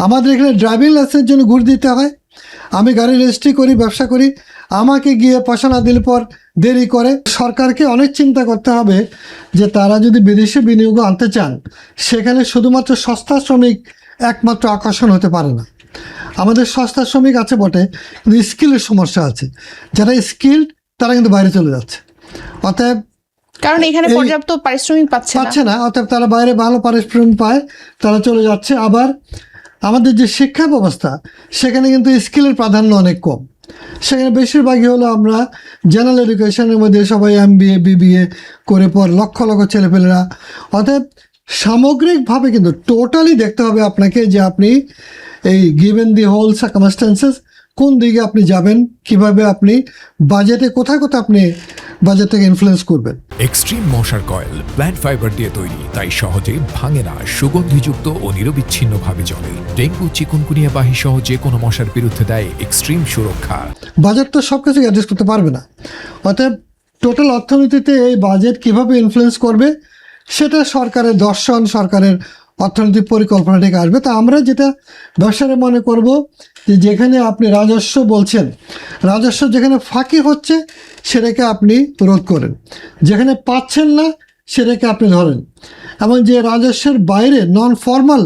আমাদের এখানে ড্রাইভিং লাইসেন্সের জন্য ঘুষ দিতে হয়। আমি গাড়ি রেজিস্ট্রি করি, ব্যবসা করি, আমাকে গিয়ে পয়সা না দিলে পর দেরি করে। সরকারকে অনেক চিন্তা করতে হবে যে তারা যদি বিদেশি বিনিয়োগ আনতে চান, সেখানে শুধুমাত্র সস্তা শ্রমিক একমাত্র আকর্ষণ হতে পারে না। আমাদের সস্তা শ্রমিক আছে বটে, কিন্তু স্কিলের সমস্যা আছে। যারা স্কিল্ড তারা কিন্তু বাইরে চলে যাচ্ছে, অতএব কারণ এখানে পর্যাপ্ত পারিশ্রমিক পাচ্ছে না, অতএব তারা বাইরে ভালো পারিশ্রমিক পায়, তারা চলে যাচ্ছে। আবার আমাদের যে শিক্ষা ব্যবস্থা, সেখানে কিন্তু স্কিলের প্রাধান্য অনেক কম। সেখানে বেশিরভাগই হলো আমরা জেনারেল এডুকেশনের মধ্যে সবাই MBA BBA করে পর লক্ষ লক্ষ ছেলেপেলেরা। অতএব সামগ্রিকভাবে কিন্তু টোটালি দেখতে হবে আপনাকে যে আপনি এই গিভেন দি হোল সার্কামস্টেন্সেস কোন দিকে আপনি যাবেন, কিভাবে আপনি বাজেটে কোথায় কোথায় আপনি বাজেটটাকে ইনফ্লুয়েন্স করবেন। এক্সট্রিম মশার কয়েল প্ল্যান্ট ফাইবার দিয়ে তৈরি, তাই সহজে ভাঙে না, সুগন্ধিযুক্ত ও নিরবিচ্ছিন্নভাবে জ্বলে। ডেঙ্গু, চিকুনগুনিয়া বাহি সহ যে কোনো মশার বিরুদ্ধে দেয় এক্সট্রিম সুরক্ষা। বাজেট তো সব কিছু অ্যাডজাস্ট করতে পারবে না, অতএব টোটাল অর্থনীতিতে এই বাজেট কিভাবে ইনফ্লুয়েন্স করবে সেটা সরকারের দর্শন, সরকারের অর্থনৈতিক পরিকল্পনা থেকে আসবে। তা আমরা যেটা ব্যবসারে মনে করব যে যেখানে আপনি রাজস্ব বলছেন, রাজস্ব যেখানে ফাঁকি হচ্ছে সেটাকে আপনি রোধ করেন, যেখানে পাচ্ছেন না সেটাকে আপনি ধরেন। এবং যে রাজস্বের বাইরে নন ফর্মাল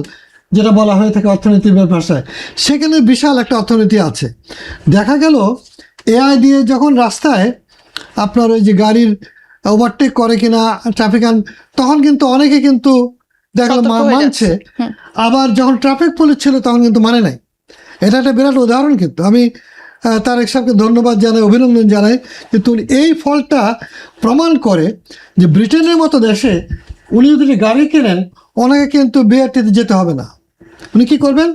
যেটা বলা হয়ে থাকে অর্থনীতির ভাষায়, সেখানে বিশাল একটা অর্থনীতি আছে। দেখা গেল AI দিয়ে যখন রাস্তায় আপনার ওই যে গাড়ির ওভারটেক করে কিনা ট্রাফিক আইন, তখন কিন্তু অনেকে কিন্তু দেখলো মানছে, আবার যখন ট্রাফিক পুলিশ ছিল তখন কিন্তু মানে নাই। এটা একটা বিরাট উদাহরণ। কিন্তু আমি তারেক সাহেবকে ধন্যবাদ জানাই, অভিনন্দন জানাই যে তুমি এই ফলটা প্রমাণ করে যে ব্রিটেনের মতো দেশে উনি যদি গাড়ি কেনেন, ওনাকে কিন্তু BRT-তে যেতে হবে না। উনি কী করবেন,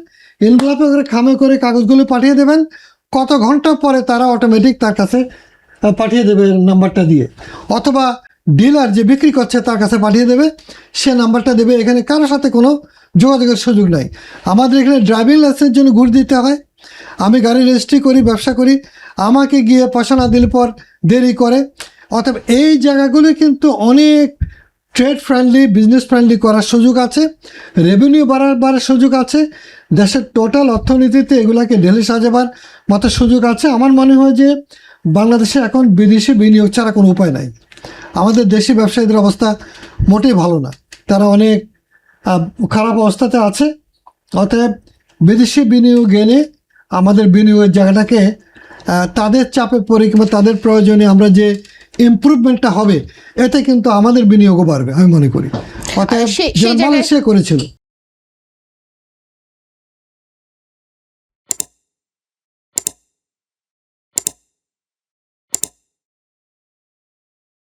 এনভেলপে করে খামে করে কাগজগুলো পাঠিয়ে দেবেন, কত ঘন্টা পরে তারা অটোমেটিক তার কাছে পাঠিয়ে দেবে নাম্বারটা দিয়ে, অথবা ডিলার যে বিক্রি করছে তার কাছে পাঠিয়ে দেবে, সে নাম্বারটা দেবে। এখানে কারোর সাথে কোনো যোগাযোগের সুযোগ নাই। আমাদের এখানে ড্রাইভিং লাইসেন্সের জন্য ঘুষ দিতে হয়। আমি গাড়ি রেজিস্ট্রি করি, ব্যবসা করি, আমাকে গিয়ে পয়সা না দিলে পর দেরি করে। অতএব এই জায়গাগুলো কিন্তু অনেক ট্রেড ফ্রেন্ডলি, বিজনেস ফ্রেন্ডলি করার সুযোগ আছে, রেভিনিউ বাড়ার সুযোগ আছে, দেশের টোটাল অর্থনীতিতে এগুলাকে ঢেলে সাজাবার মতো সুযোগ আছে। আমার মনে হয় যে বাংলাদেশে এখন বিদেশি বিনিয়োগ ছাড়া কোনো উপায় নাই। আমাদের দেশি ব্যবসায়ীদের অবস্থা মোটেই ভালো না, তারা অনেক খারাপ অবস্থাতে আছে। অতএব বিদেশি বিনিয়োগ এনে আমাদের বিনিয়োগের জায়গাটাকে তাদের চাপে পড়ে কিংবা তাদের প্রয়োজনে আমরা যে ইমপ্রুভমেন্টটা হবে, এতে কিন্তু আমাদের বিনিয়োগও বাড়বে আমি মনে করি। অতএব মালয়েশিয়া করেছিল।